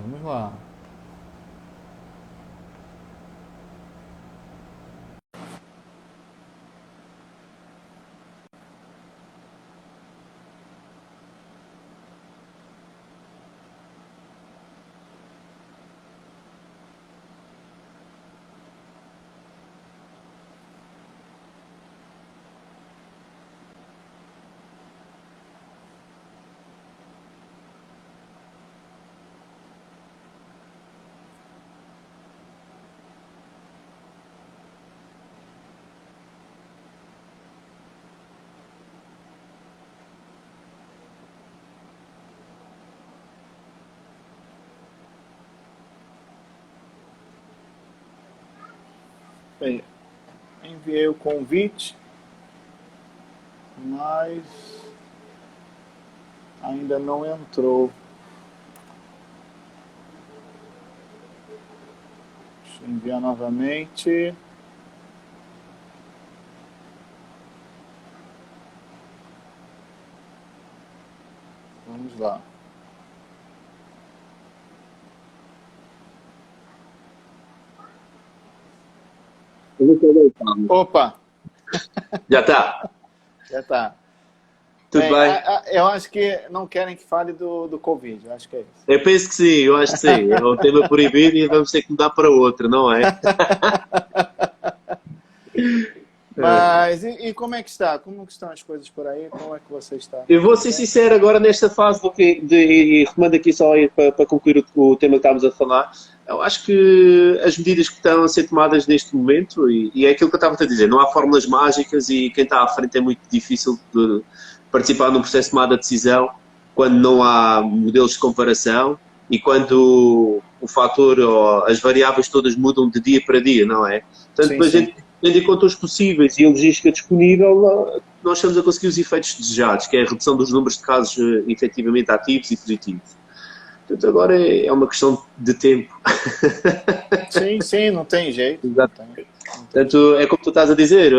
Vamos lá. Bem, enviei o convite, mas ainda não entrou. Deixa eu enviar novamente. Vamos lá. Opa, Já está. já tá. Tudo Bem, bem? eu acho que não querem que fale do Covid, eu acho que é isso. Eu penso que sim, eu acho que sim. É um tema proibido e vamos ter que mudar para outro, não é? É. Mas e como é que está? Como que estão as coisas por aí? Como é que você está? Eu vou Tudo ser bem? sincero agora nesta fase e retomando aqui só aí para concluir o tema que estávamos a falar. Eu acho que as medidas que estão a ser tomadas neste momento, e é aquilo que eu estava a dizer, não há fórmulas mágicas e quem está à frente é muito difícil de participar num processo de tomada de decisão quando não há modelos de comparação e quando o fator ou as variáveis todas mudam de dia para dia, não é? Portanto, Sim, a sim. gente, tendo em conta os possíveis e a logística disponível, nós estamos a conseguir os efeitos desejados, que é a redução dos números de casos efetivamente ativos e positivos. Portanto, agora é uma questão de tempo. Sim, sim, não tem jeito, não Exato. tem, não tem jeito. Portanto, é como tu estás a dizer,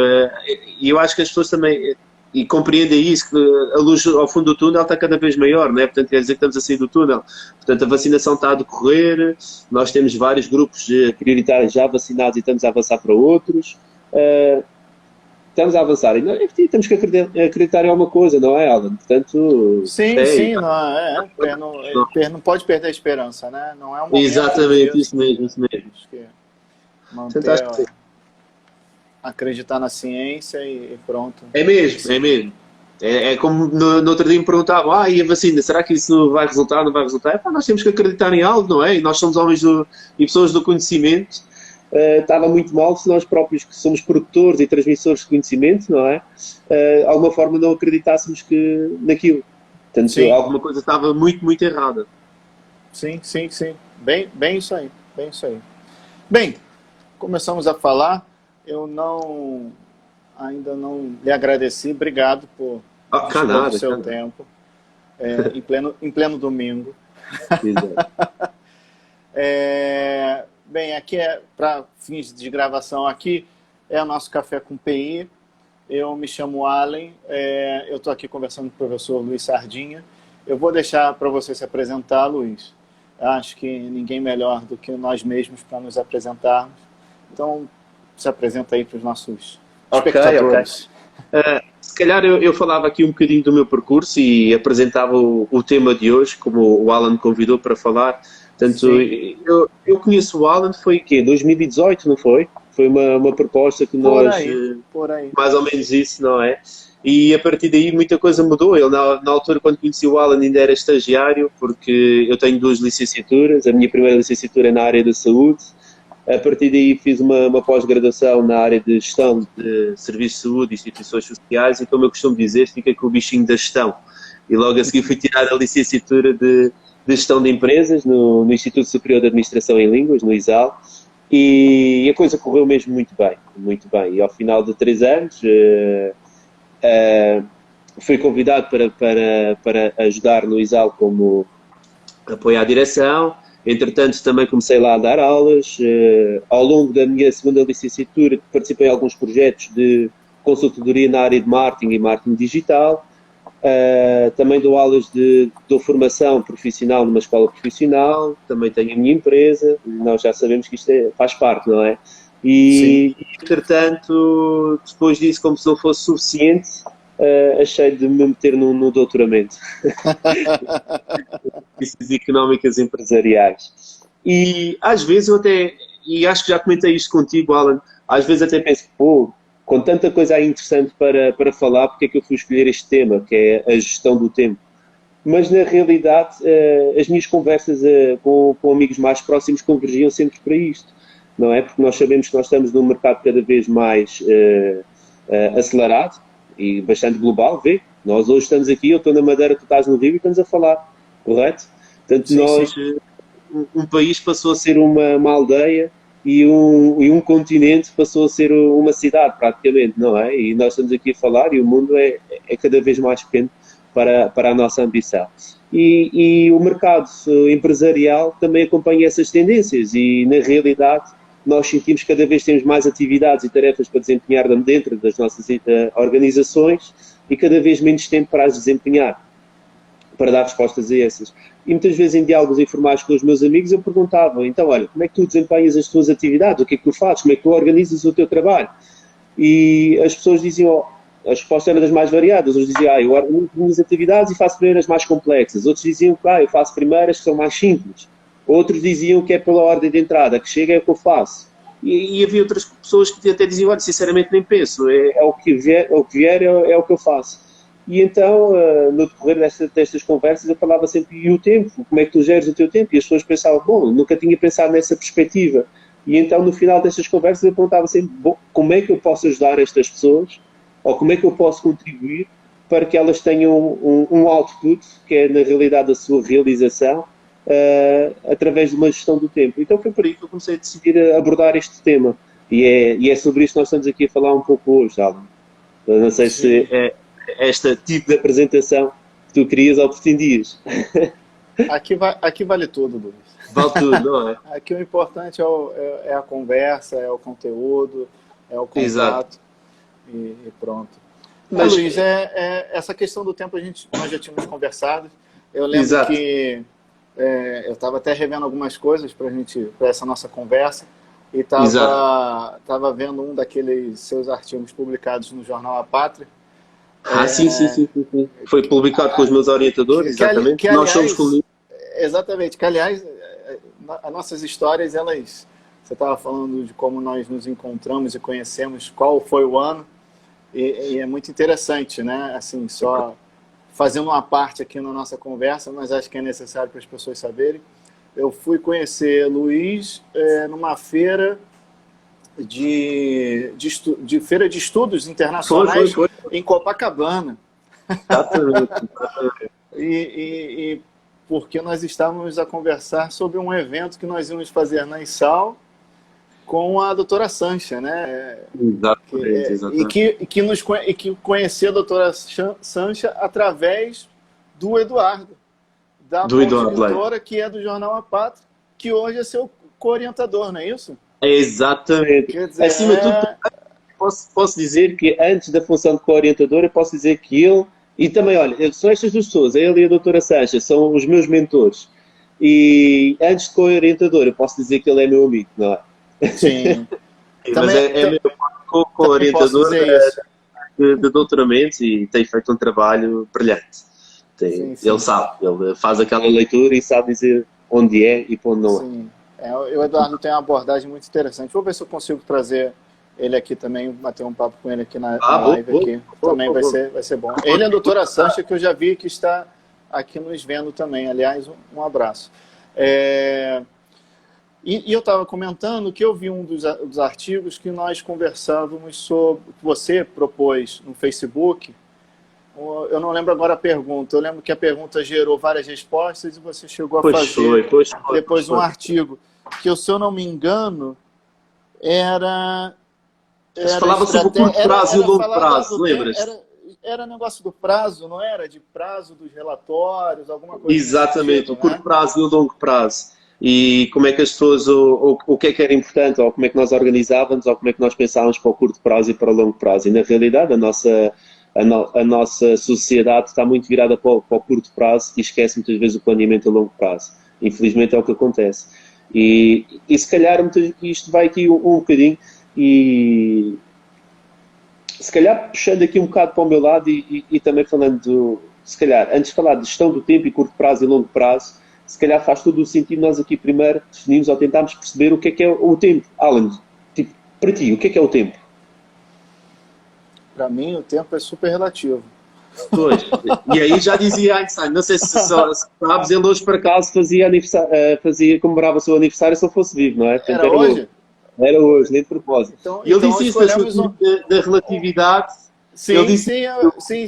e eu acho que as pessoas também e compreendem isso, que a luz ao fundo do túnel está cada vez maior, não é? Portanto, quer dizer que estamos a sair do túnel. Portanto, a vacinação está a decorrer, nós temos vários grupos prioritários já vacinados e estamos a avançar para outros. Uh, Estamos a avançar e temos que acreditar em alguma coisa, não é, Alan? Portanto, Sim, é, sim, não, não pode perder a esperança, né? Não é o momento exatamente isso disso. mesmo, isso mesmo. Acho que Portanto, manter, acho que sim. acreditar na ciência e pronto. É E mesmo, é seguir. mesmo. É como no outro dia me perguntavam, e a vacina, será que isso vai resultar, não vai resultar? Epá, nós temos que acreditar em algo, não é? E nós somos homens e pessoas do conhecimento. Estava muito mal se nós próprios, que somos produtores e transmissores de conhecimento, não é? De alguma forma não acreditássemos naquilo. Portanto, Sim, alguma coisa estava muito, muito errada. sim, sim, sim. Bem, bem isso aí, bem isso aí. Bem, começamos a falar. Eu não ainda não lhe agradeci. Obrigado por Cá dispor do nada, seu cá nada. tempo em pleno domingo. Exato. Bem, aqui é para fins de gravação aqui é o nosso café com PI. Eu me chamo Allen, eu estou aqui conversando com o professor Luiz Sardinha. Eu vou deixar para você se apresentar, Luiz. Acho que ninguém melhor do que nós mesmos para nos apresentarmos. Então, se apresenta aí para os nossos Ok, ok. espectadores. Se calhar eu falava aqui um bocadinho do meu percurso e apresentava o tema de hoje, como o Alan me convidou para falar. Portanto, Sim, eu conheço o Alan, foi o quê? 2018, não foi? Foi uma proposta que por nós, aí, por aí. mais ou menos isso, não é? E a partir daí muita coisa mudou. Ele, na altura, quando conheci o Alan, ainda era estagiário, porque eu tenho duas licenciaturas. A minha primeira licenciatura é na área da saúde. A partir daí fiz uma pós-graduação na área de gestão de serviços de saúde e instituições sociais e, como eu costumo dizer, fiquei com o bichinho da gestão. E logo a seguir fui tirar a licenciatura de gestão de empresas no Instituto Superior de Administração em Línguas, no ISAL, e a coisa correu mesmo muito bem, muito bem. E ao final de 3 anos fui convidado para ajudar no ISAL como apoio à direção. Entretanto, também comecei lá a dar aulas. Ao longo da minha segunda licenciatura, participei em alguns projetos de consultoria na área de marketing e marketing digital. Também dou formação profissional numa escola profissional, também tenho a minha empresa, nós já sabemos que isto faz parte, não é? E, entretanto, depois disso, como se não fosse suficiente, achei de me meter no doutoramento. Ciências Económicas Empresariais. E às vezes e acho que já comentei isto contigo, Alan, às vezes até penso, pô, com tanta coisa aí interessante para falar, porque é que eu fui escolher este tema, que é a gestão do tempo? Mas, na realidade, as minhas conversas com amigos mais próximos convergiam sempre para isto, não é? Porque nós sabemos que nós estamos num mercado cada vez mais acelerado e bastante global, vê? Nós hoje estamos aqui, eu estou na Madeira, tu estás no Rio e estamos a falar, correto? Portanto, sim. Um país passou a ser uma aldeia e um continente passou a ser uma cidade, praticamente, não é? E nós estamos aqui a falar e o mundo é cada vez mais pequeno para a nossa ambição. E o mercado empresarial também acompanha essas tendências e, na realidade, nós sentimos que cada vez temos mais atividades e tarefas para desempenhar dentro das nossas organizações e cada vez menos tempo para as desempenhar, para dar respostas a essas. E muitas vezes em diálogos informais com os meus amigos eu perguntava, então olha, como é que tu desempenhas as tuas atividades? O que é que tu fazes? Como é que tu organizas o teu trabalho? E as pessoas diziam, a resposta era das mais variadas. Uns diziam, eu organizo as minhas atividades e faço primeiras mais complexas. Outros diziam que eu faço primeiras que são mais simples. Outros diziam que é pela ordem de entrada, que chega é o que eu faço. E havia outras pessoas que até diziam, olha, sinceramente nem penso, é o que vier, é o que eu faço. E então, no decorrer destas conversas, eu falava sempre, e o tempo? Como é que tu geres o teu tempo? E as pessoas pensavam, bom, nunca tinha pensado nessa perspectiva. E então, no final destas conversas, eu perguntava sempre, bom, como é que eu posso ajudar estas pessoas? Ou como é que eu posso contribuir para que elas tenham um output, que é, na realidade, a sua realização, através de uma gestão do tempo. Então, foi por aí que eu comecei a decidir abordar este tema. E é sobre isto que nós estamos aqui a falar um pouco hoje, Alan. Não sei se é este tipo de apresentação que tu querias ou pretendias. Aqui vale tudo, Luiz. Vale tudo, não é? Aqui o importante é a conversa, é o conteúdo, é o contato. Exato. E pronto. Mas, Luiz, essa questão do tempo nós já tínhamos conversado. Eu lembro Exato. Que eu estava até revendo algumas coisas para essa nossa conversa e estava vendo um daqueles seus artigos publicados no jornal A Pátria. Sim. Foi publicado com os meus orientadores, exatamente. Que, aliás, nós somos exatamente, que aliás, as nossas histórias, você estava falando de como nós nos encontramos e conhecemos, qual foi o ano, e é muito interessante, né? Assim, só fazendo uma parte aqui na nossa conversa, mas acho que é necessário para as pessoas saberem. Eu fui conhecer Luiz numa feira de feira de estudos internacionais foi. Em Copacabana. Exatamente. e porque nós estávamos a conversar sobre um evento que nós íamos fazer na ISAL com a doutora Sancha, né? Exatamente. E que conhecia a doutora Sancha através do Eduardo, da editora que é do Jornal A Pátria, que hoje é seu co-orientador, não é isso? Exatamente. Quer dizer, acima de tudo, posso dizer que antes da função de co-orientador, eu posso dizer que ele, e também, olha, são estas duas pessoas, ele e a doutora Sancha, são os meus mentores. E antes de co-orientador, eu posso dizer que ele é meu amigo, não é? Sim. Mas é meu co-orientador de doutoramentos e tem feito um trabalho brilhante. Sim. Ele sabe, ele faz aquela leitura e sabe dizer onde é e para onde não é. Sim. O Eduardo tem uma abordagem muito interessante. Vou ver se eu consigo trazer ele aqui também, bater um papo com ele aqui na live aqui. Também vai ser bom. Ele é a doutora Sancha, que eu já vi que está aqui nos vendo também. Aliás, um abraço. E eu estava comentando que eu vi um dos artigos que nós conversávamos sobre, que você propôs no Facebook. Eu não lembro agora a pergunta. Eu lembro que a pergunta gerou várias respostas e você chegou a fazer depois um artigo que, se eu não me engano, era falava sobre o curto prazo e o longo prazo, lembras? Era negócio do prazo, não era? De prazo dos relatórios, alguma coisa. Exatamente, tipo, o curto prazo e o longo prazo. E como é que as pessoas, o que é que era importante, ou como é que nós organizávamos, ou como é que nós pensávamos para o curto prazo e para o longo prazo. E na realidade a nossa A nossa sociedade está muito virada para o curto prazo e esquece muitas vezes o planeamento a longo prazo. Infelizmente é o que acontece. E se calhar isto vai aqui um bocadinho e se calhar puxando aqui um bocado para o meu lado e também falando, se calhar, antes de falar de gestão do tempo e curto prazo e longo prazo, se calhar faz todo o sentido nós aqui primeiro definirmos ou tentarmos perceber o que é o tempo. Alan, tipo, para ti, o que é o tempo? Para mim, o tempo é super relativo. Pois, e aí já dizia Einstein, não sei se sabes, ele hoje por acaso comemorava o seu aniversário se eu fosse vivo, não é? Portanto, Era hoje? Era hoje, nem de propósito. E ele disse isso da relatividade. Sim, ele disse, sim.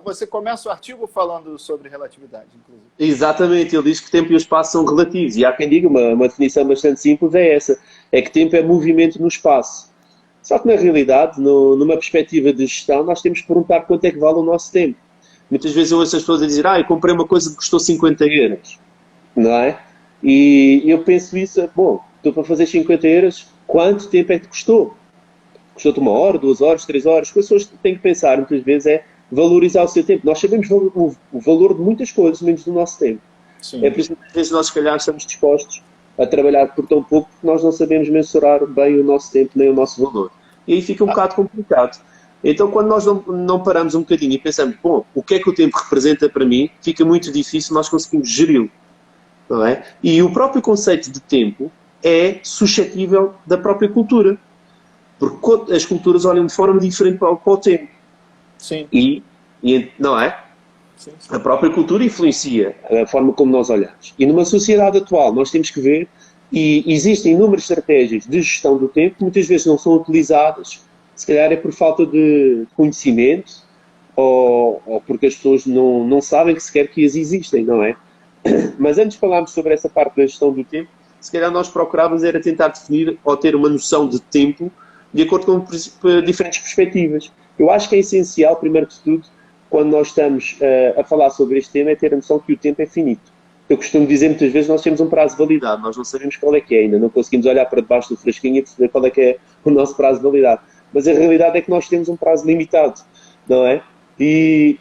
Você começa o artigo falando sobre relatividade, inclusive. Exatamente, ele diz que tempo e o espaço são relativos. E há quem diga, uma definição bastante simples é essa, é que tempo é movimento no espaço. Só que na realidade, numa perspectiva de gestão, nós temos que perguntar quanto é que vale o nosso tempo. Muitas vezes eu ouço as pessoas a dizer, eu comprei uma coisa que custou 50 euros, não é? E eu penso isso, bom, estou para fazer 50 euros, quanto tempo é que custou? Custou-te 1 hora, 2 horas, 3 horas? O que as pessoas têm que pensar muitas vezes é valorizar o seu tempo. Nós sabemos o valor de muitas coisas, menos do nosso tempo. Sim. É por isso que muitas vezes nós, se calhar, estamos dispostos a trabalhar por tão pouco porque nós não sabemos mensurar bem o nosso tempo nem o nosso valor. E aí fica um bocado complicado. Então, quando nós não paramos um bocadinho e pensamos, bom, o que é que o tempo representa para mim, fica muito difícil nós conseguimos geri-lo. Não é? E o próprio conceito de tempo é suscetível da própria cultura. Porque as culturas olham de forma diferente para o tempo. Sim. Não é? Sim. A própria cultura influencia a forma como nós olhamos. E numa sociedade atual nós temos que ver, e existem inúmeras estratégias de gestão do tempo que muitas vezes não são utilizadas, se calhar é por falta de conhecimento ou porque as pessoas não sabem que sequer que as existem, não é? Mas antes de falarmos sobre essa parte da gestão do tempo, se calhar nós procurávamos era tentar definir ou ter uma noção de tempo de acordo com diferentes perspectivas. Eu acho que é essencial, primeiro de tudo, quando nós estamos a falar sobre este tema, é ter a noção que o tempo é finito. Eu costumo dizer muitas vezes nós temos um prazo de validade, nós não sabemos qual é que é ainda, não conseguimos olhar para debaixo do frasquinho e perceber qual é que é o nosso prazo de validade. Mas a realidade é que nós temos um prazo limitado, não é? E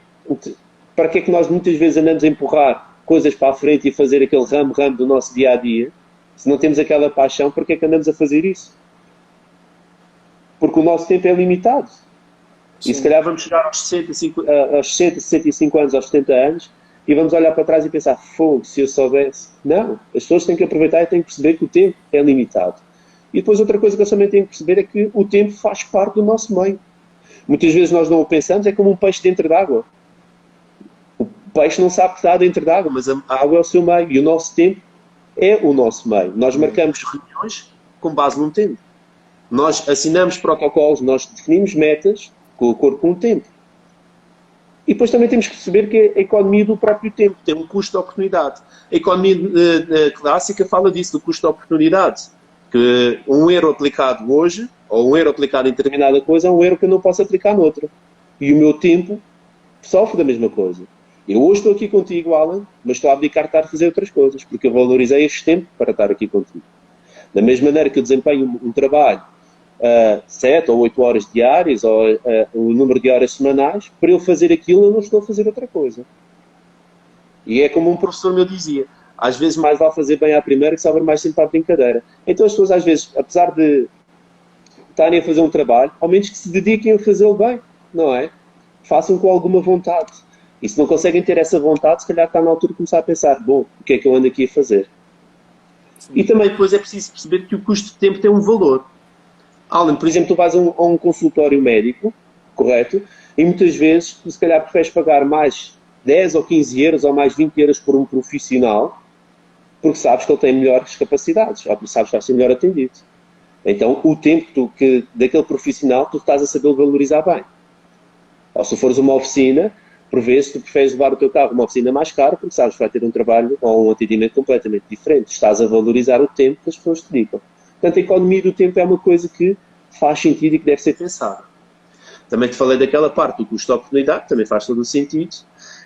para que é que nós muitas vezes andamos a empurrar coisas para a frente e fazer aquele ramo do nosso dia-a-dia, se não temos aquela paixão, para que é que andamos a fazer isso? Porque o nosso tempo é limitado. Sim. E se calhar vamos chegar aos 60, 65 anos, aos 70 anos, e vamos olhar para trás e pensar, fogo, se eu soubesse. Não, as pessoas têm que aproveitar e têm que perceber que o tempo é limitado. E depois outra coisa que eles também têm que perceber é que o tempo faz parte do nosso meio. Muitas vezes nós não o pensamos, é como um peixe dentro d'água. O peixe não sabe que está dentro d'água, mas a água é o seu meio. E o nosso tempo é o nosso meio. Nós marcamos reuniões com base num tempo. Nós assinamos protocolos, nós definimos metas com acordo com o tempo. E depois também temos que perceber que a economia do próprio tempo tem um custo de oportunidade. A economia clássica fala disso, do custo de oportunidade. Que um euro aplicado hoje, ou um euro aplicado em determinada coisa, é um euro que eu não posso aplicar noutra. E o meu tempo sofre da mesma coisa. Eu hoje estou aqui contigo, Alan, mas estou a abdicar de estar a fazer outras coisas, porque eu valorizei este tempo para estar aqui contigo. Da mesma maneira que eu desempenho um trabalho 7 ou 8 horas diárias, ou o número de horas semanais, para eu fazer aquilo eu não estou a fazer outra coisa. E é como um professor meu dizia, às vezes mais vale fazer bem à primeira que saber mais sempre para a brincadeira. Então as pessoas às vezes, apesar de estarem a fazer um trabalho, ao menos que se dediquem a fazê-lo bem, não é? Façam com alguma vontade. E se não conseguem ter essa vontade, se calhar está na altura de começar a pensar, bom, o que é que eu ando aqui a fazer? Sim. E também depois é preciso perceber que o custo de tempo tem um valor. Alan, por exemplo, tu vais a um consultório médico, correto? E muitas vezes, tu se calhar preferes pagar mais 10 ou 15 euros ou mais 20 euros por um profissional, porque sabes que ele tem melhores capacidades, ou porque sabes que vai ser melhor atendido. Então, o tempo daquele profissional, tu estás a saber valorizar bem. Ou se fores uma oficina, por vezes tu preferes levar o teu carro a uma oficina mais cara, porque sabes que vai ter um trabalho ou um atendimento completamente diferente. Estás a valorizar o tempo que as pessoas te dedicam. Portanto, a economia do tempo é uma coisa que faz sentido e que deve ser pensada. Também te falei daquela parte do custo de oportunidade, também faz todo o sentido.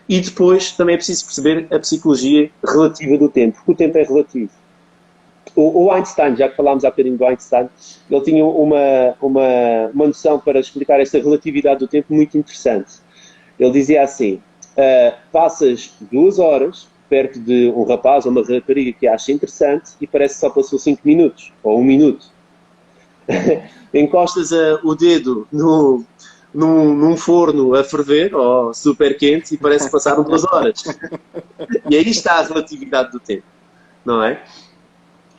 E depois também é preciso perceber a psicologia relativa do tempo, porque o tempo é relativo. o Einstein, já que falámos há bocadinho do Einstein, ele tinha uma noção para explicar esta relatividade do tempo muito interessante. Ele dizia assim, passas 2 horas perto de um rapaz ou uma rapariga que acha interessante e parece que só passou 5 minutos, ou 1 minuto. Encostas o dedo num forno a ferver, ou super quente, e parece que passaram 2 horas. E aí está a relatividade do tempo, não é?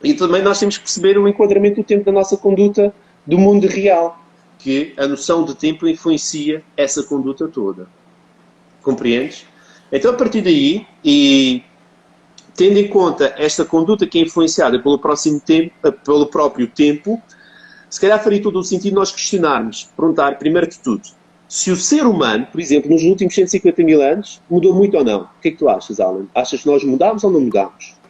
E também nós temos que perceber o enquadramento do tempo da nossa conduta do mundo real, que a noção de tempo influencia essa conduta toda. Compreendes? Então, a partir daí, e tendo em conta esta conduta que é influenciada pelo próprio tempo, se calhar faria todo o sentido nós questionarmos, perguntar, primeiro de tudo, se o ser humano, por exemplo, nos últimos 150 mil anos, mudou muito ou não. O que é que tu achas, Alan? Achas que nós mudámos ou não mudámos?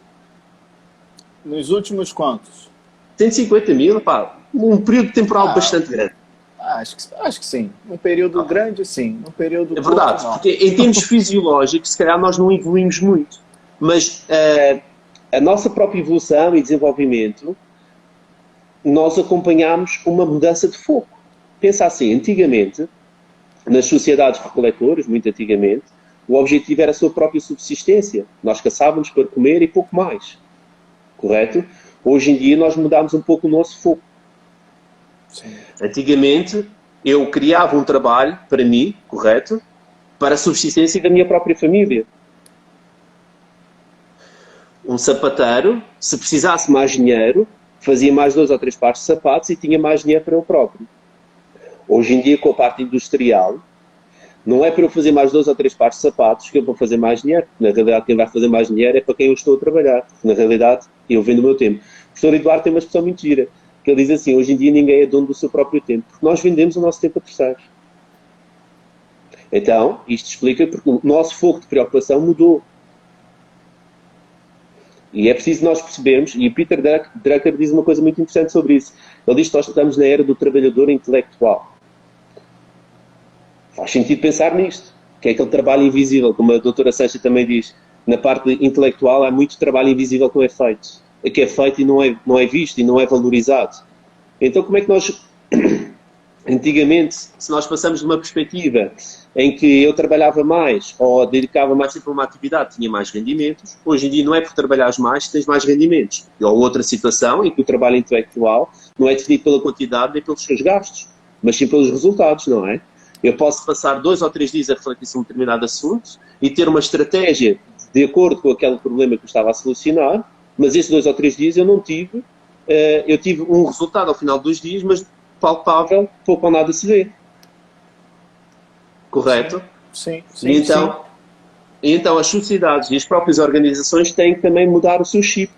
Nos últimos quantos? 150 mil, pá, um período temporal bastante grande. Acho que sim. Um período grande, sim. Um período É verdade, curto, porque em termos fisiológicos, se calhar nós não evoluímos muito. Mas a nossa própria evolução e desenvolvimento, nós acompanhamos uma mudança de foco. Pensa assim, antigamente, nas sociedades recoletoras, muito antigamente, o objetivo era a sua própria subsistência. Nós caçávamos para comer e pouco mais. Correto? Hoje em dia nós mudámos um pouco o nosso foco. Sim. Antigamente eu criava um trabalho para mim, correto? Para a subsistência da minha própria família. Um sapateiro, se precisasse mais dinheiro, fazia mais 2 ou 3 pares de sapatos e tinha mais dinheiro para ele próprio. Hoje em dia, com a parte industrial, não é para eu fazer mais 2 ou 3 pares de sapatos que eu vou fazer mais dinheiro. Na realidade, quem vai fazer mais dinheiro é para quem eu estou a trabalhar. Na realidade, eu vendo o meu tempo. O professor Eduardo tem uma expressão muito gira, que ele diz assim, hoje em dia ninguém é dono do seu próprio tempo, porque nós vendemos o nosso tempo a terceiros. Então, isto explica porque o nosso foco de preocupação mudou. E é preciso nós percebermos, e o Peter Drucker diz uma coisa muito interessante sobre isso. Ele diz que nós estamos na era do trabalhador intelectual. Faz sentido pensar nisto, que é aquele trabalho invisível, como a doutora Sancha também diz. Na parte intelectual há muito trabalho invisível que não é feito. Que é feito e não é visto e não é valorizado. Então como é que nós, antigamente, se nós passamos de uma perspectiva em que eu trabalhava mais ou dedicava mais tempo a uma atividade, tinha mais rendimentos, hoje em dia não é por trabalhares mais que tens mais rendimentos. Ou outra situação em que o trabalho intelectual não é definido pela quantidade nem pelos seus gastos, mas sim pelos resultados, não é? Eu posso passar 2 ou 3 dias a refletir sobre um determinado assunto e ter uma estratégia de acordo com aquele problema que eu estava a solucionar, mas esses 2 ou 3 dias eu não tive, eu tive um resultado ao final dos dias, mas palpável, pouco ou nada se vê. Correto? Sim. E então as sociedades e as próprias organizações têm que também mudar o seu chip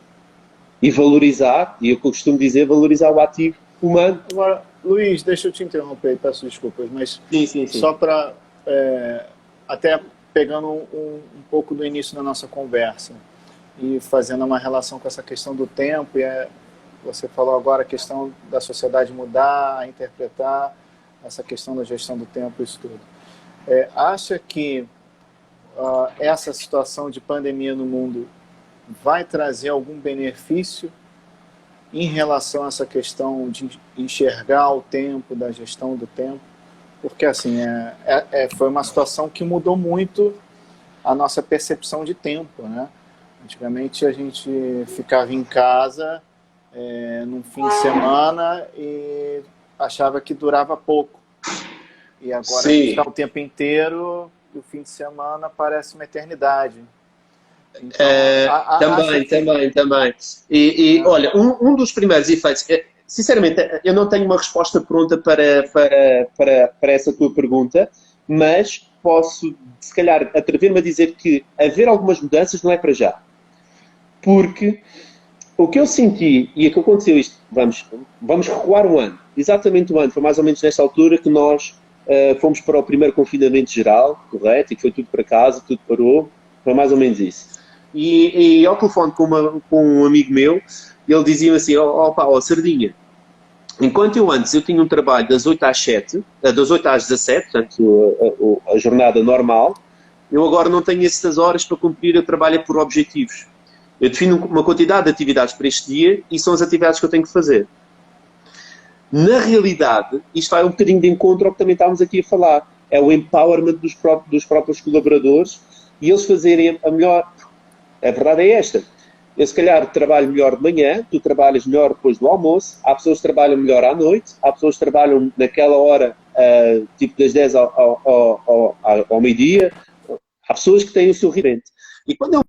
e valorizar, e eu costumo dizer, valorizar o ativo humano. Agora, Luís, deixa eu te interromper, peço desculpas, mas Sim. só para, até pegando um pouco do início da nossa conversa e fazendo uma relação com essa questão do tempo, você falou agora a questão da sociedade mudar, interpretar essa questão da gestão do tempo, isso tudo. Acha que essa situação de pandemia no mundo vai trazer algum benefício em relação a essa questão de enxergar o tempo, da gestão do tempo? Porque assim, foi uma situação que mudou muito a nossa percepção de tempo, né? Antigamente a gente ficava em casa num fim de semana e achava que durava pouco. E agora a gente está o tempo inteiro e o fim de semana parece uma eternidade. Então, também. E olha, um dos primeiros efeitos, sinceramente, eu não tenho uma resposta pronta para essa tua pergunta, mas posso, se calhar, atrever-me a dizer que haver algumas mudanças não é para já. Porque o que eu senti, e o que aconteceu isto, vamos recuar um ano, exatamente um ano, foi mais ou menos nesta altura que nós fomos para o primeiro confinamento geral, correto, e que foi tudo para casa, tudo parou, foi mais ou menos isso. E ao telefone com um amigo meu, ele dizia assim, Sardinha, enquanto eu tinha um trabalho das 8 às 7, das 8 às 17, portanto a jornada normal, eu agora não tenho essas horas para cumprir, eu trabalho por objetivos. Eu defino uma quantidade de atividades para este dia e são as atividades que eu tenho que fazer. Na realidade, isto vai um bocadinho de encontro ao que também estávamos aqui a falar. É o empowerment dos próprios colaboradores e eles fazerem a melhor... A verdade é esta. Eu, se calhar, trabalho melhor de manhã, tu trabalhas melhor depois do almoço, há pessoas que trabalham melhor à noite, há pessoas que trabalham naquela hora, tipo das 10 ao meio-dia, há pessoas que têm o seu ritmo. E quando ele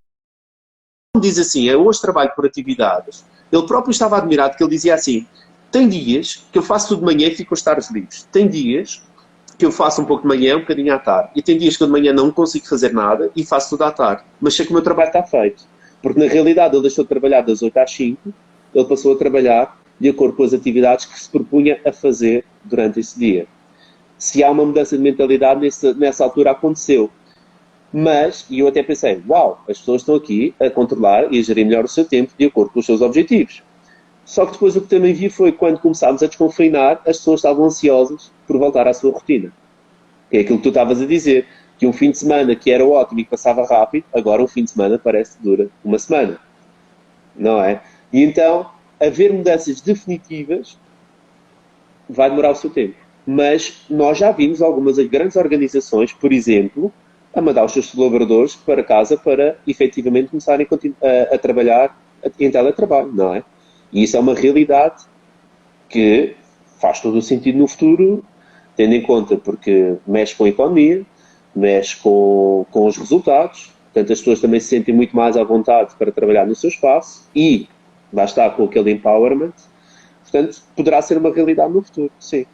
diz assim, eu hoje trabalho por atividades, ele próprio estava admirado que ele dizia assim, tem dias que eu faço tudo de manhã e fico com os tardes livres. Tem dias que eu faço um pouco de manhã, um bocadinho à tarde. E tem dias que eu de manhã não consigo fazer nada e faço tudo à tarde. Mas sei que o meu trabalho está feito. Porque na realidade ele deixou de trabalhar das 8 às 5, ele passou a trabalhar de acordo com as atividades que se propunha a fazer durante esse dia. Se há uma mudança de mentalidade, nessa altura aconteceu. Mas, e eu até pensei, uau, as pessoas estão aqui a controlar e a gerir melhor o seu tempo de acordo com os seus objetivos. Só que depois o que também vi foi quando começámos a desconfinar, as pessoas estavam ansiosas por voltar à sua rotina. Que é aquilo que tu estavas a dizer, que um fim de semana que era ótimo e que passava rápido, agora um fim de semana parece que dura uma semana. Não é? E então, haver mudanças definitivas vai demorar o seu tempo. Mas nós já vimos algumas grandes organizações, por exemplo, a mandar os seus colaboradores para casa para efetivamente começarem a trabalhar em teletrabalho, não é? E isso é uma realidade que faz todo o sentido no futuro, tendo em conta porque mexe com a economia, mexe com os resultados, portanto as pessoas também se sentem muito mais à vontade para trabalhar no seu espaço e lá está com aquele empowerment, portanto poderá ser uma realidade no futuro, sim.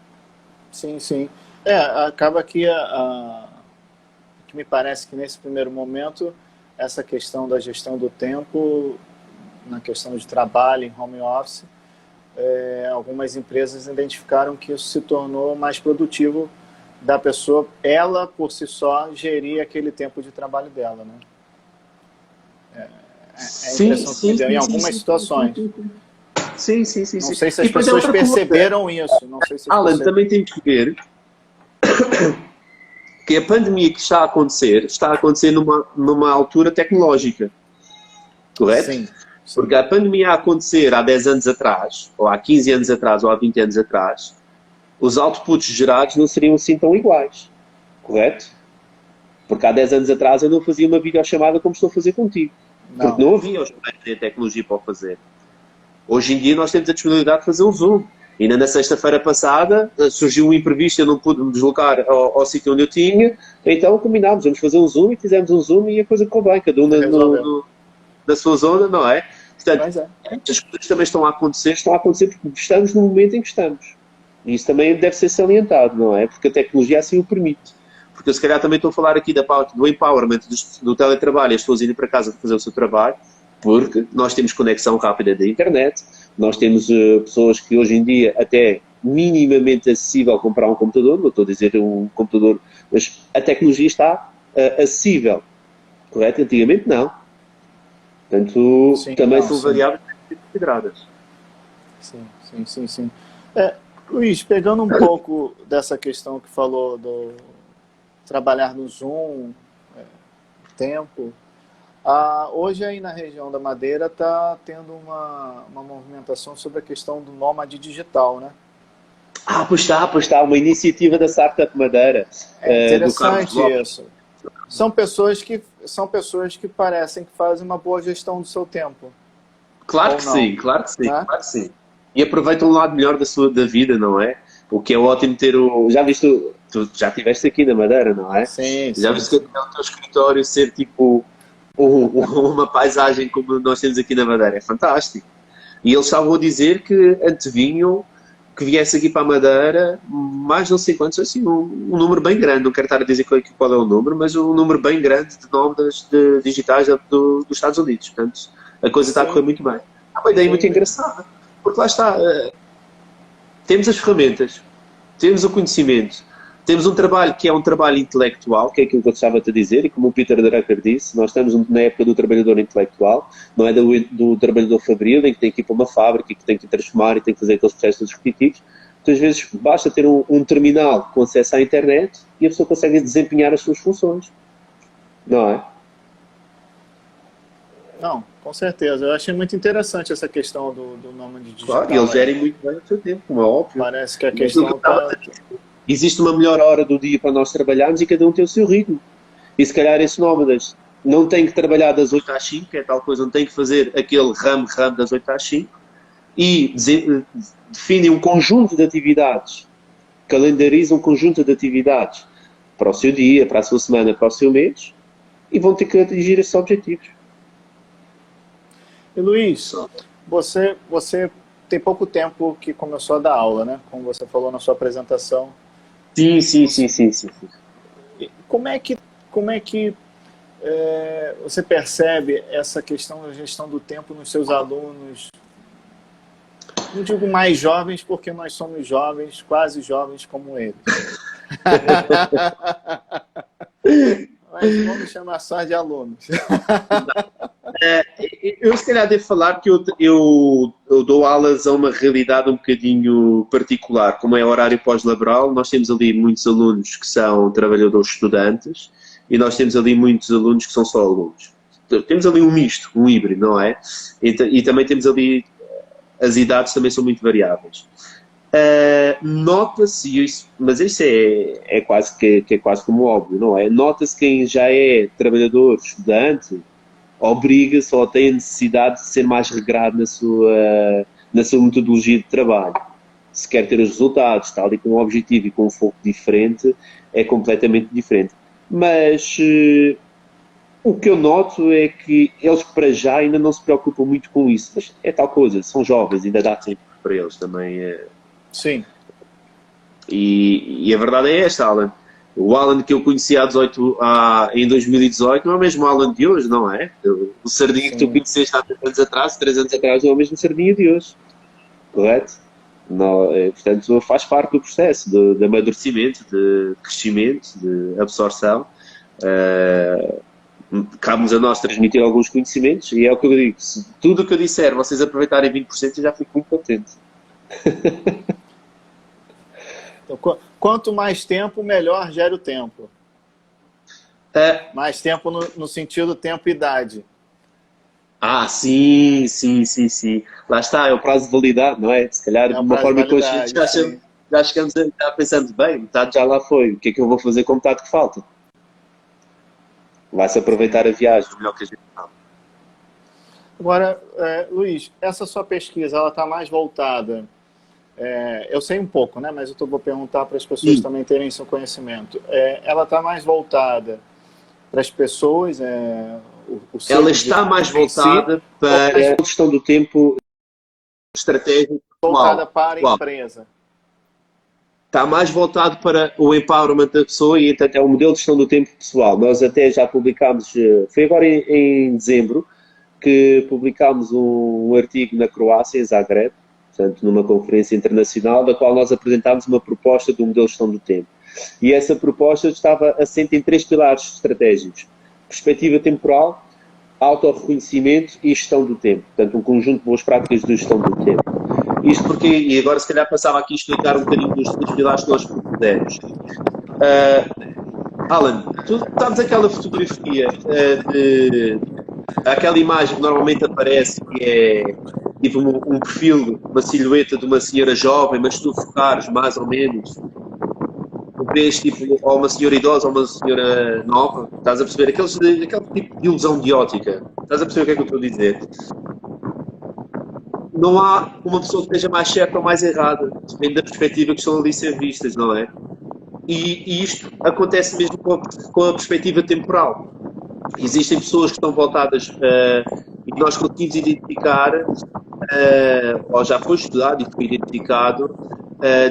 Sim, sim. Acaba que que me parece que nesse primeiro momento essa questão da gestão do tempo, na questão de trabalho em home office, algumas empresas identificaram que isso se tornou mais produtivo da pessoa, ela por si só, gerir aquele tempo de trabalho dela, né? É a impressão que me deu em algumas situações. Sim. Não sei se as pessoas perceberam isso. Não sei se Alan, também tem que ver que a pandemia que está a acontecer numa altura tecnológica, correto? Sim. Porque a pandemia a acontecer há 10 anos atrás, ou há 15 anos atrás, ou há 20 anos atrás, os outputs gerados não seriam assim tão iguais, correto? Porque há 10 anos atrás eu não fazia uma videochamada como estou a fazer contigo. Porque não havia os meios de tecnologia para o fazer. Hoje em dia nós temos a disponibilidade de fazer um Zoom. Ainda na sexta-feira passada surgiu um imprevisto, eu não pude me deslocar ao sítio onde eu tinha, então combinámos, vamos fazer um Zoom e fizemos um Zoom e a coisa ficou bem, cada um na sua zona, não é? Portanto, muitas coisas também estão a acontecer porque estamos no momento em que estamos. E isso também deve ser salientado, não é? Porque a tecnologia assim o permite. Porque eu se calhar também estou a falar aqui da parte do empowerment do teletrabalho, as pessoas irem para casa fazer o seu trabalho, porque nós temos conexão rápida da internet, nós temos pessoas que hoje em dia até minimamente acessível comprar um computador, não estou a dizer um computador, mas a tecnologia está acessível, correto? Antigamente não. Portanto, também são variáveis consideradas. Sim. Luiz, pegando um pouco dessa questão que falou do trabalhar no Zoom, tempo, hoje aí na região da Madeira está tendo uma movimentação sobre a questão do nômade digital, né? Pois está, uma iniciativa da Startup Madeira. É interessante isso. São pessoas que parecem que fazem uma boa gestão do seu tempo. Claro que sim. E aproveitam um lado melhor da vida, não é? O que é ótimo ter Já viste, tu já estiveste aqui na Madeira, não é? Sim. Já viste que é o teu escritório ser tipo uma paisagem como nós temos aqui na Madeira? É fantástico. E eles estavam a dizer que antevinham que viesse aqui para a Madeira mais não sei quantos, assim, um número bem grande, não quero estar a dizer qual é o número, mas um número bem grande de nómadas digitais dos Estados Unidos. Portanto, a coisa está a correr muito bem. É uma ideia muito engraçada, porque lá está, temos as ferramentas, temos o conhecimento, temos um trabalho que é um trabalho intelectual, que é aquilo que eu estava a dizer, e como o Peter Drucker disse, nós estamos na época do trabalhador intelectual, não é do trabalhador fabril, em que tem que ir para uma fábrica, que tem que transformar e tem que fazer aqueles processos repetitivos. Muitas vezes basta ter um terminal com acesso à internet e a pessoa consegue desempenhar as suas funções. Não é? Não, com certeza. Eu achei muito interessante essa questão do nômade Claro, e digital eles aí. gerem muito bem o seu tempo, como é óbvio. Parece que a Mas o que eu questão estava a está. dizer, existe uma melhor hora do dia para nós trabalharmos e cada um tem o seu ritmo. E se calhar esses nómadas não têm que trabalhar das 8 às 5, que é tal coisa, não têm que fazer aquele ramo das 8 às 5, e definem um conjunto de atividades, calendarizam um conjunto de atividades para o seu dia, para a sua semana, para o seu mês, e vão ter que atingir esses objetivos. E Luiz, você tem pouco tempo que começou a dar aula, né? Como você falou na sua apresentação. Sim, sim, Você- sim, sim, sim. como é que você percebe essa questão da gestão do tempo nos seus alunos? Não digo mais jovens, porque nós somos jovens, quase jovens como eles. Mas vamos chamar só de alunos. Eu se calhar devo falar que eu dou aulas a uma realidade um bocadinho particular, como é horário pós-laboral, nós temos ali muitos alunos que são trabalhadores estudantes e nós temos ali muitos alunos que são só alunos. Temos ali um misto, um híbrido, não é? E também temos ali, as idades também são muito variáveis. Nota-se isso, mas isso é quase que é quase como óbvio, não é? Nota-se quem já é trabalhador, estudante, obriga-se ou tem a necessidade de ser mais regrado na sua metodologia de trabalho. Se quer ter os resultados, tal e com um objetivo e com um foco diferente, é completamente diferente. Mas o que eu noto é que eles para já ainda não se preocupam muito com isso. Mas é tal coisa, são jovens, ainda dá tempo para eles também. Sim, E a verdade é esta, Alan. O Alan que eu conheci em 2018 não é o mesmo Alan de hoje, não é? O Sardinha que tu sim. conheceste há 3 anos atrás, 3 anos atrás, não é o mesmo Sardinha de hoje. Correto? Não, portanto, faz parte do processo de amadurecimento, de crescimento, de absorção. Uh, Cabe-nos a nós transmitir alguns conhecimentos e é o que eu digo. Se tudo o que eu disser vocês aproveitarem 20%, eu já fico muito contente. Então, quanto mais tempo, melhor gere o tempo. Uh, Mais tempo no sentido tempo-idade. Sim, sim, sim, sim. Lá está, é o prazo de validade, não é? Se calhar É de o uma prazo de forma inconsciente validade, sim. já chegamos a estar pensando, bem, metade já lá foi, o que é que eu vou fazer com metade que falta? Vai-se Sim. aproveitar a viagem, o melhor que a gente sabe. Agora, Luiz, essa sua pesquisa, ela está mais voltada. Eu sei um pouco, né? Mas vou perguntar para as pessoas Sim, também terem seu conhecimento. Ela está mais voltada para as pessoas, o ela seu está público mais em si, voltada ou mais para a gestão do tempo estratégico voltada pessoal. para a Pessoal. empresa? Está mais voltado para o empowerment da pessoa e então é o modelo de gestão do tempo pessoal. Nós até já publicámos, foi agora em dezembro, que publicámos um artigo na Croácia, em Zagreb, portanto, numa conferência internacional, da qual nós apresentámos uma proposta do modelo de gestão do tempo. E essa proposta estava assente em 3 pilares estratégicos: perspectiva temporal, autorreconhecimento e gestão do tempo. Portanto, um conjunto de boas práticas de gestão do tempo. Isto porque, e agora se calhar passava aqui a explicar um bocadinho dos 3 pilares que nós propusemos. Alan, tu sabes aquela fotografia aquela imagem que normalmente aparece, que é tipo um perfil, uma silhueta de uma senhora jovem, mas se tu focares mais ou menos, tu vês tipo ou uma senhora idosa ou uma senhora nova, estás a perceber? Aquele tipo de ilusão de ótica, estás a perceber o que é que eu estou a dizer? Não há uma pessoa que esteja mais certa ou mais errada, depende da perspectiva que estão ali a ser vistas, não é? E isto acontece mesmo com a perspectiva temporal. Existem pessoas que estão voltadas e nós conseguimos identificar, ou já foi estudado e foi identificado,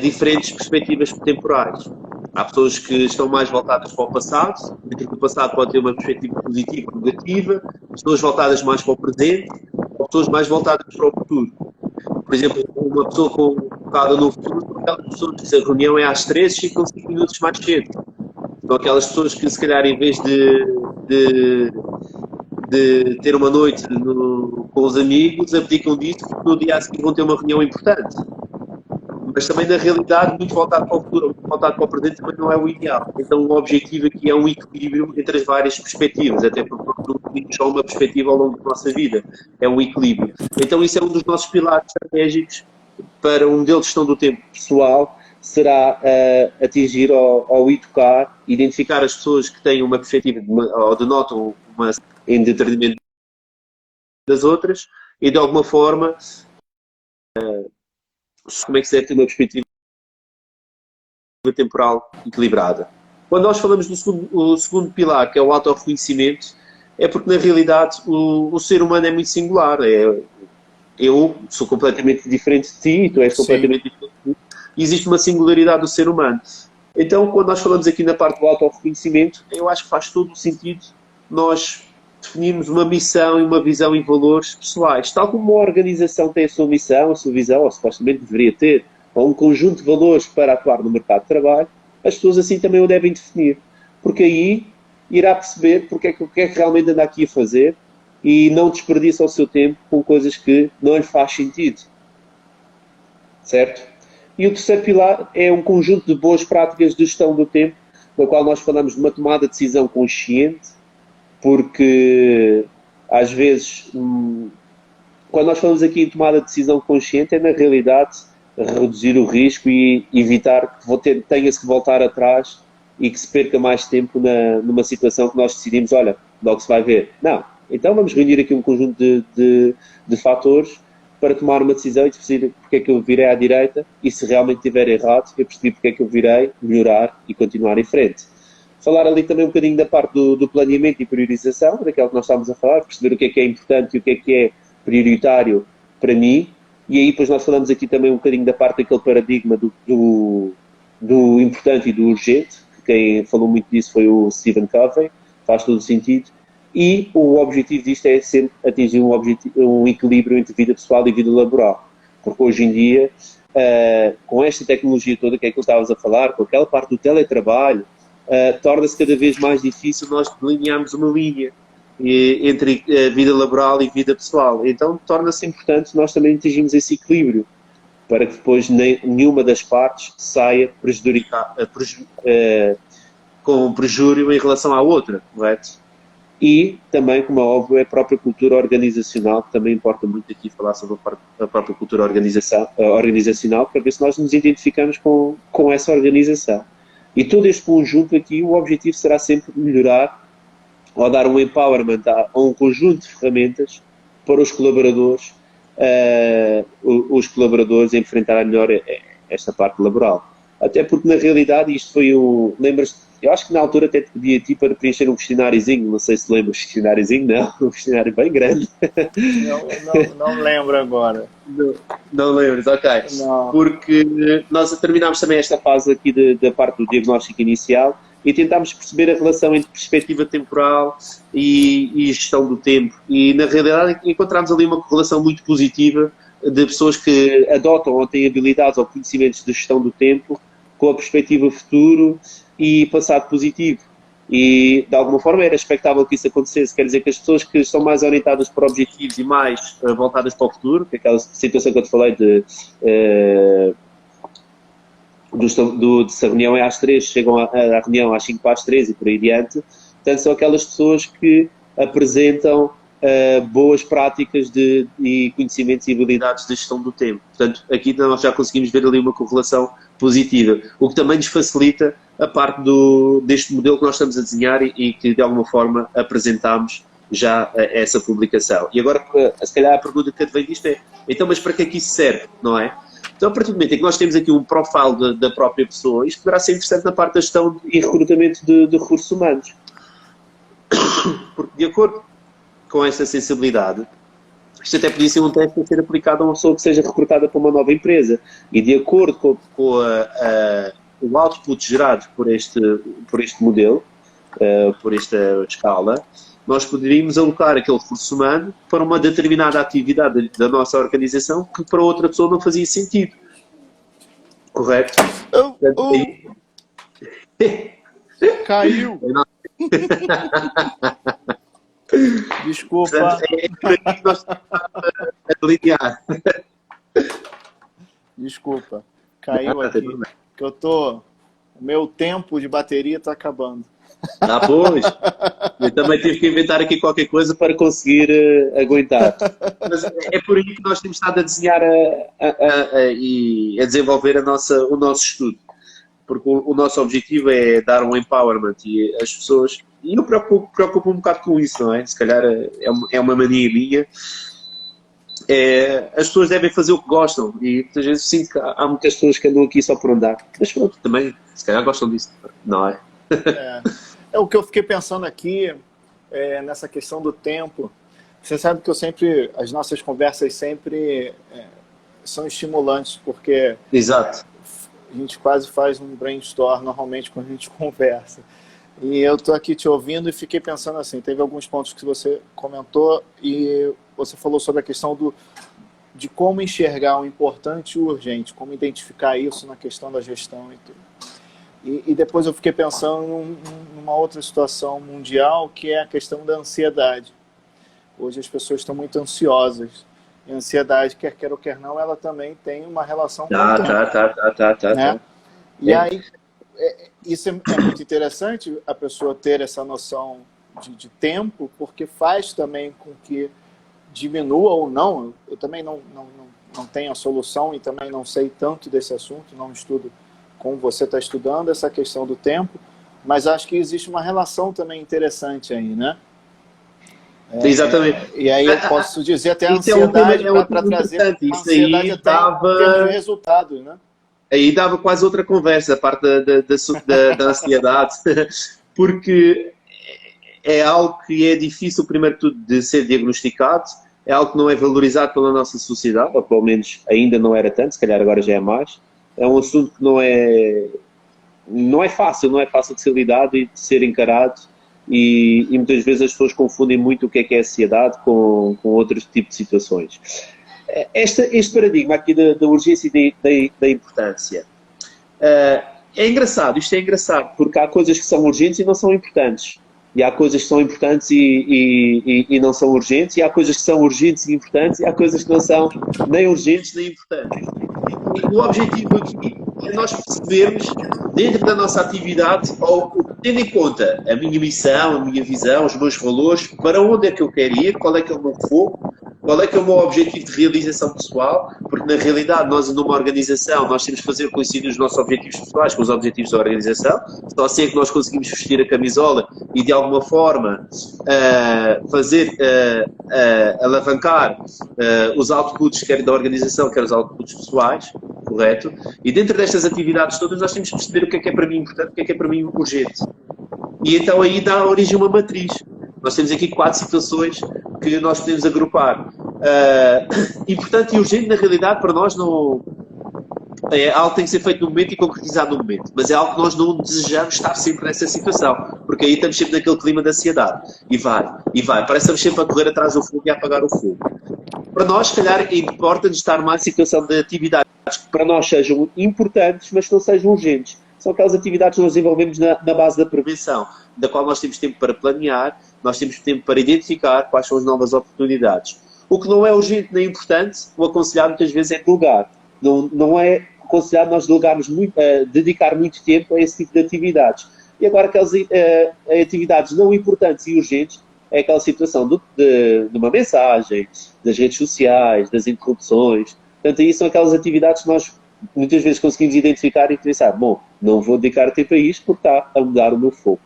diferentes perspectivas temporais. Há pessoas que estão mais voltadas para o passado, dentro do passado pode ter uma perspectiva positiva ou negativa, pessoas voltadas mais para o presente, ou pessoas mais voltadas para o futuro. Por exemplo, uma pessoa focada no futuro, são aquelas pessoas que se a reunião é às 13, ficam 5 minutos mais cedo. São aquelas pessoas que, se calhar, em vez de, de ter uma noite com os amigos, abdicam disso porque no dia a seguir vão ter uma reunião importante. Mas também, na realidade, muito voltado para o futuro, muito voltado para o presente também não é o ideal. Então, o objetivo aqui é um equilíbrio entre as várias perspectivas, até porque definimos só uma perspectiva ao longo da nossa vida. É um equilíbrio. Então isso é um dos nossos pilares estratégicos para um modelo de gestão do tempo pessoal, será atingir ou educar, identificar as pessoas que têm uma perspectiva ou denotam uma em detrimento das outras e de alguma forma como é que se deve ter uma perspectiva temporal equilibrada. Quando nós falamos do segundo pilar, que é o autorreconhecimento, é porque na realidade o ser humano é muito singular. Eu sou completamente diferente de ti e tu és completamente diferente de mim. E existe uma singularidade do ser humano. Então, quando nós falamos aqui na parte do autorreconhecimento, eu acho que faz todo o sentido nós definirmos uma missão e uma visão e valores pessoais. Tal como uma organização tem a sua missão, a sua visão, ou supostamente deveria ter, ou um conjunto de valores para atuar no mercado de trabalho, as pessoas assim também o devem definir. Porque aí irá perceber o que é que realmente anda aqui a fazer e não desperdiça o seu tempo com coisas que não lhe faz sentido. Certo? E o terceiro pilar é um conjunto de boas práticas de gestão do tempo, na qual nós falamos de uma tomada de decisão consciente, porque às vezes, quando nós falamos aqui em tomada de decisão consciente, é na realidade reduzir o risco e evitar que tenha-se que voltar atrás e que se perca mais tempo numa situação que nós decidimos, olha, logo se vai ver. Não. Então vamos reunir aqui um conjunto de fatores para tomar uma decisão e decidir porque é que eu virei à direita e se realmente estiver errado, eu percebi porque é que eu virei, melhorar e continuar em frente. Falar ali também um bocadinho da parte do planeamento e priorização, daquilo que nós estávamos a falar, perceber o que é importante e o que é prioritário para mim. E aí depois nós falamos aqui também um bocadinho da parte daquele paradigma do importante e do urgente. Quem falou muito disso foi o Stephen Covey, faz todo o sentido. E o objetivo disto é sempre atingir um equilíbrio entre vida pessoal e vida laboral. Porque hoje em dia, com esta tecnologia toda, que é que eu estavas a falar, com aquela parte do teletrabalho, torna-se cada vez mais difícil nós delinearmos uma linha entre a vida laboral e vida pessoal. Então, torna-se importante nós também atingirmos esse equilíbrio, para que depois nenhuma das partes saia com prejuízo em relação à outra, correto? E também, como é óbvio, é a própria cultura organizacional, que também importa muito aqui falar sobre a própria cultura organizacional, para ver se nós nos identificamos com essa organização. E todo este conjunto aqui, o objetivo será sempre melhorar ou dar um empowerment a um conjunto de ferramentas para os colaboradores enfrentarem melhor esta parte laboral. Até porque, na realidade, isto foi lembras-te, eu acho que na altura até te pedi a ti para preencher um questionáriozinho, não sei se lembras, questionáriozinho, não, um questionário bem grande. Não lembro agora. Não lembras, ok. Não. Porque nós terminámos também esta fase aqui da parte do diagnóstico inicial e tentámos perceber a relação entre perspectiva temporal e gestão do tempo. E, na realidade, encontramos ali uma correlação muito positiva de pessoas que adotam ou têm habilidades ou conhecimentos de gestão do tempo com a perspectiva futuro e passado positivo. E, de alguma forma, era expectável que isso acontecesse. Quer dizer que as pessoas que estão mais orientadas para objetivos e mais voltadas para o futuro, que é aquela situação que eu te falei de se a reunião é às 3, chegam à reunião às 5 para as 3 e por aí adiante, portanto, são aquelas pessoas que apresentam boas práticas e conhecimentos e habilidades de gestão do tempo. Portanto, aqui nós já conseguimos ver ali uma correlação positiva, o que também nos facilita a parte deste modelo que nós estamos a desenhar e que de alguma forma apresentámos já essa publicação. E agora, se calhar a pergunta que vem disto é, então, mas para que é que isso serve, não é? Então, a partir do momento em que nós temos aqui um profile da própria pessoa, isto poderá ser interessante na parte da gestão e recrutamento de recursos humanos. Porque, de acordo com esta sensibilidade, isto até podia ser um teste a ser aplicado a uma pessoa que seja recrutada para uma nova empresa. E, de acordo com o output gerado por este modelo, por esta escala, nós poderíamos alocar aquele recurso humano para uma determinada atividade da nossa organização que para outra pessoa não fazia sentido. Correto? Caiu! Desculpa. É por aqui que nós estamos a delinear. Desculpa. Caiu aqui. Que o meu tempo de bateria está acabando. Ah, pois. Eu também tive que inventar aqui qualquer coisa para conseguir aguentar. Mas é por aí que nós temos estado a desenhar e a desenvolver o nosso estudo. Porque o nosso objetivo é dar um empowerment e as pessoas. E eu preocupo um bocado com isso, não é? Se calhar é uma mania minha. As pessoas devem fazer o que gostam e muitas vezes sinto que há muitas pessoas que andam aqui só por andar. Mas pronto, também, se calhar gostam disso, não é? É o que eu fiquei pensando aqui, nessa questão do tempo. Você sabe que as nossas conversas sempre são estimulantes, porque Exato. a gente quase faz um brainstorm normalmente quando a gente conversa. E eu estou aqui te ouvindo e fiquei pensando assim, teve alguns pontos que você comentou e você falou sobre a questão de como enxergar o importante e o urgente, como identificar isso na questão da gestão e tudo. E depois eu fiquei pensando numa outra situação mundial, que é a questão da ansiedade. Hoje as pessoas estão muito ansiosas. E a ansiedade, quer queira ou quer não, ela também tem uma relação com o tempo. Né? E aí, isso é muito interessante, a pessoa ter essa noção de tempo, porque faz também com que diminua ou não. Eu também não tenho a solução e também não sei tanto desse assunto, não estudo como você está estudando essa questão do tempo, mas acho que existe uma relação também interessante aí, né? Exatamente. E aí eu posso dizer até a ansiedade para trazer uma ansiedade até em termos de resultados, né? Aí dava quase outra conversa, a parte da ansiedade, porque é algo que é difícil, primeiro de tudo, de ser diagnosticado, é algo que não é valorizado pela nossa sociedade, ou pelo menos ainda não era tanto, se calhar agora já é mais. É um assunto que não é fácil de ser lidado e de ser encarado, e muitas vezes as pessoas confundem muito o que é ansiedade com outros tipos de situações. Este paradigma aqui da urgência e da importância é engraçado, porque há coisas que são urgentes e não são importantes. E há coisas que são importantes e não são urgentes, e há coisas que são urgentes e importantes, e há coisas que não são nem urgentes nem importantes. E o objetivo aqui é nós percebermos, dentro da nossa atividade, ou tendo em conta a minha missão, a minha visão, os meus valores, para onde é que eu quero ir, qual é que é o meu foco, qual é que é o meu objetivo de realização pessoal, porque na realidade nós numa organização nós temos que fazer coincidir os nossos objetivos pessoais com os objetivos da organização, só assim é que nós conseguimos vestir a camisola e de alguma forma fazer alavancar os outputs, quer da organização, quer os outputs pessoais, correto? E dentro destas atividades todas nós temos que perceber o que é para mim importante, o que é para mim urgente. E então aí dá origem a uma matriz. Nós temos aqui 4 situações que nós podemos agrupar. Importante e urgente, na realidade, para nós não é algo que tem que ser feito no momento e concretizado no momento. Mas é algo que nós não desejamos estar sempre nessa situação. Porque aí estamos sempre naquele clima de ansiedade. E vai. Parece que estamos sempre a correr atrás do fogo e a apagar o fogo. Para nós, se calhar, importa-nos estar numa situação de atividades que para nós sejam importantes, mas que não sejam urgentes. São aquelas atividades que nós desenvolvemos na base da prevenção, da qual nós temos tempo para planear, nós temos tempo para identificar quais são as novas oportunidades. O que não é urgente nem importante, o aconselhado muitas vezes é delegar. Não é aconselhado nós dedicar muito tempo a esse tipo de atividades. E agora aquelas atividades não importantes e urgentes, é aquela situação de uma mensagem, das redes sociais, das interrupções. Portanto, aí são aquelas atividades que nós muitas vezes conseguimos identificar e pensar, bom, não vou dedicar tempo a isto porque está a mudar o meu foco.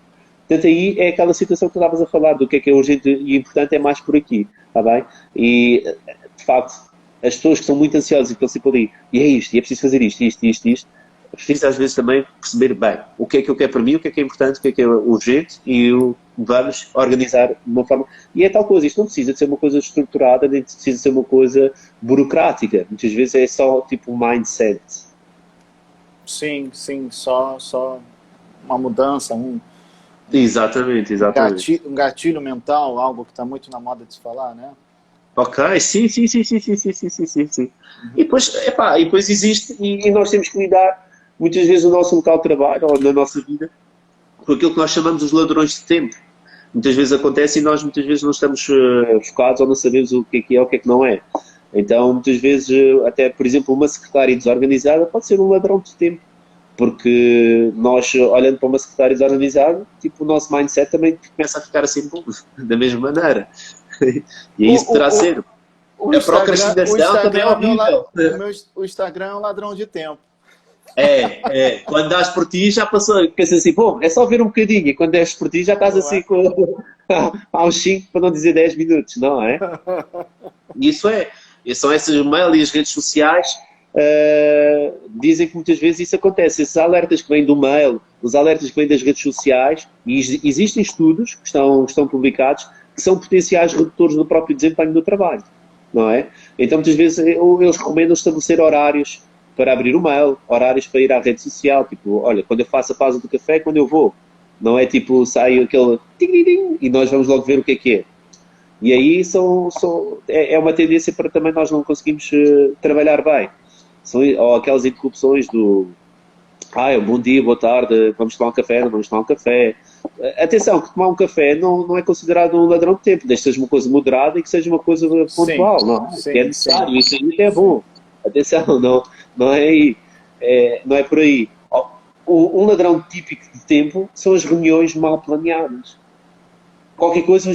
Portanto, aí é aquela situação que tu estavas a falar, do que é urgente e importante, é mais por aqui, está bem? E, de facto, as pessoas que são muito ansiosas e que estão sempre ali, e é isto, e é preciso fazer isto, é preciso às vezes também perceber bem o que é que eu quero para mim, o que é importante, o que é urgente, e vamos organizar de uma forma. E é tal coisa, isto não precisa de ser uma coisa estruturada, nem precisa de ser uma coisa burocrática. Muitas vezes é só tipo mindset. Sim, só uma mudança, Exatamente. Um gatilho mental, algo que está muito na moda de se falar, né? Ok, sim. Uhum. E depois existe, e nós temos que lidar, muitas vezes, no nosso local de trabalho, ou na nossa vida, com aquilo que nós chamamos os ladrões de tempo. Muitas vezes acontece e nós muitas vezes não estamos focados ou não sabemos o que é o que é que não é. Então, muitas vezes, até, por exemplo, uma secretária desorganizada pode ser um ladrão de tempo. Porque nós, olhando para uma secretária desorganizada, tipo, o nosso mindset também começa a ficar assim, pô, da mesma maneira. E é O, isso que poderá o, ser. o A Instagram, o procrastinação também Instagram é é o horrível. o Instagram é um ladrão de tempo. Quando dás por ti já passou, pensas assim, bom, é só ver um bocadinho, e quando des por ti já estás Não assim é? com há uns 5 para não dizer 10 minutos, não é? Isso é. E são esses mail e as redes sociais dizem que muitas vezes isso acontece. Esses alertas que vêm do mail, os alertas que vêm das redes sociais, e existem estudos que estão publicados que são potenciais redutores do próprio desempenho do trabalho, não é? Então muitas vezes eles recomendam estabelecer horários para abrir o mail, horários para ir à rede social, tipo, olha, quando eu faço a pausa do café, quando eu vou. Não é tipo, sai aquele ting, e nós vamos logo ver o que é. E aí é uma tendência para também nós não conseguimos trabalhar bem. Ou aquelas interrupções do bom dia, boa tarde, vamos tomar um café, não vamos tomar um café. Atenção, que tomar um café não é considerado um ladrão de tempo, desde que seja uma coisa moderada e que seja uma coisa Sim, pontual, não é? Que é sim, sim, necessário, isso aí é sim. bom. Atenção, não é aí, não é por aí. Um ladrão típico de tempo são as reuniões mal planeadas. Qualquer coisa,